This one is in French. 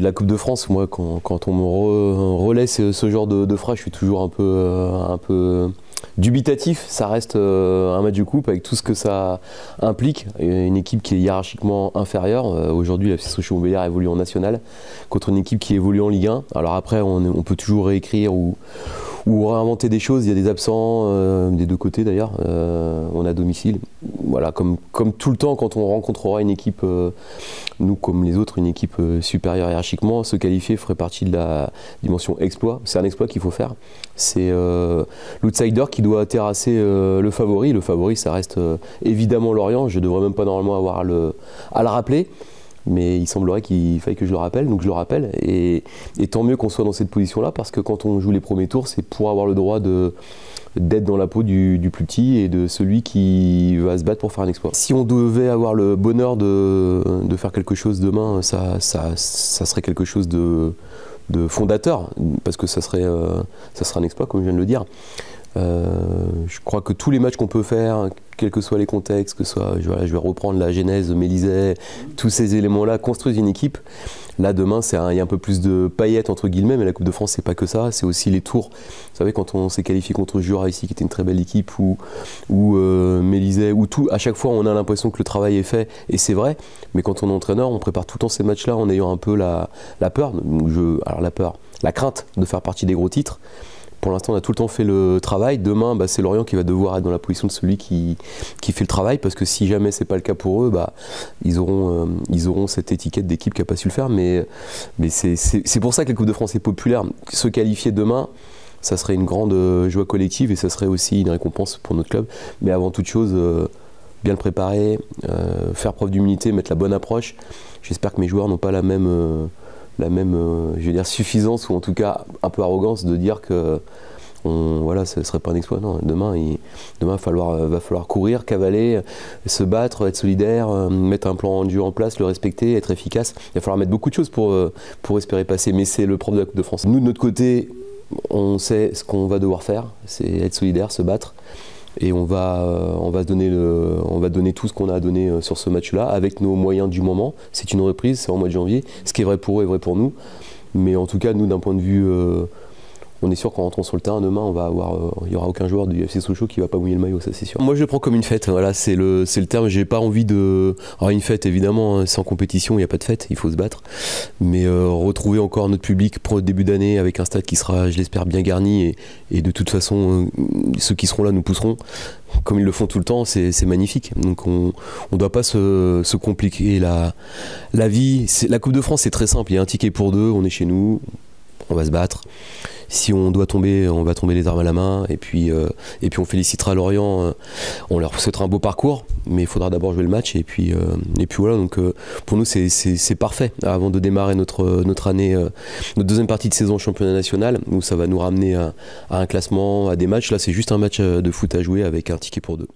La Coupe de France, moi, quand on me relaie ce genre de phrase, je suis toujours un peu dubitatif. Ça reste un match de coupe avec tout ce que ça implique. Une équipe qui est hiérarchiquement inférieure. Aujourd'hui, la FC Sochaux-Montbéliard évolue en national contre une équipe qui évolue en Ligue 1. Alors après, on peut toujours réécrire ou réinventer des choses. Il y a des absents des deux côtés d'ailleurs. On a domicile. Voilà, comme tout le temps, quand on rencontrera une équipe, nous comme les autres, une équipe supérieure hiérarchiquement, se qualifier ferait partie de la dimension exploit. C'est un exploit qu'il faut faire. C'est l'outsider qui doit terrasser le favori. Le favori, ça reste évidemment Lorient. Je ne devrais même pas normalement avoir à le rappeler. Mais il semblerait qu'il faille que je le rappelle, donc je le rappelle. Et tant mieux qu'on soit dans cette position-là, parce que quand on joue les premiers tours, c'est pour avoir le droit d'être dans la peau du plus petit et de celui qui va se battre pour faire un exploit. Si on devait avoir le bonheur de faire quelque chose demain, ça serait quelque chose de fondateur, parce que ça serait un exploit, comme je viens de le dire. Je crois que tous les matchs qu'on peut faire, quels que soient les contextes, je vais reprendre la genèse, Mélisée, tous ces éléments-là construisent une équipe. Là, demain, il y a un peu plus de paillettes, entre guillemets, mais la Coupe de France, c'est pas que ça, c'est aussi les tours. Vous savez, quand on s'est qualifié contre Jura ici, qui était une très belle équipe, ou Mélisée, ou tout, à chaque fois, on a l'impression que le travail est fait, et c'est vrai, mais quand on est entraîneur, on prépare tout le temps ces matchs-là en ayant un peu la peur, la crainte de faire partie des gros titres. Pour l'instant, on a tout le temps fait le travail. Demain, c'est Lorient qui va devoir être dans la position de celui qui fait le travail, parce que si jamais c'est pas le cas pour eux, ils auront cette étiquette d'équipe qui n'a pas su le faire. Mais c'est pour ça que la Coupe de France est populaire. Se qualifier demain, ça serait une grande joie collective et ça serait aussi une récompense pour notre club. Mais avant toute chose, bien le préparer, faire preuve d'humilité, mettre la bonne approche. J'espère que mes joueurs n'ont pas la même je veux dire, suffisance, ou en tout cas un peu arrogance de dire que voilà, ce ne serait pas un exploit. Non, demain, va falloir courir, cavaler, se battre, être solidaire, mettre un plan de jeu en place, le respecter, être efficace. Il va falloir mettre beaucoup de choses pour espérer passer, mais c'est le propre de la Coupe de France. Nous, de notre côté, on sait ce qu'on va devoir faire, c'est être solidaire, se battre. Et on va donner tout ce qu'on a à donner sur ce match-là, avec nos moyens du moment. C'est une reprise, c'est en mois de janvier. Ce qui est vrai pour eux est vrai pour nous. Mais en tout cas, nous, d'un point de vue, on est sûr qu'en rentrant sur le terrain, demain, il n'y aura aucun joueur du FC Sochaux qui ne va pas mouiller le maillot, ça c'est sûr. Moi, je le prends comme une fête, voilà, c'est le terme. J'ai pas envie de... Alors, une fête, évidemment, sans compétition, il n'y a pas de fête, il faut se battre. Mais retrouver encore notre public pour le début d'année avec un stade qui sera, je l'espère, bien garni. Et de toute façon, ceux qui seront là nous pousseront. Comme ils le font tout le temps, c'est magnifique. Donc on ne doit pas se compliquer la vie. La Coupe de France, c'est très simple. Il y a un ticket pour deux, on est chez nous, on va se battre. Si on doit tomber, on va tomber les armes à la main. Et puis on félicitera Lorient. On leur souhaitera un beau parcours, mais il faudra d'abord jouer le match. Et puis voilà. Donc pour nous, c'est parfait. Avant de démarrer notre année, notre deuxième partie de saison au championnat national, où ça va nous ramener à un classement, à des matchs. Là, c'est juste un match de foot à jouer avec un ticket pour deux.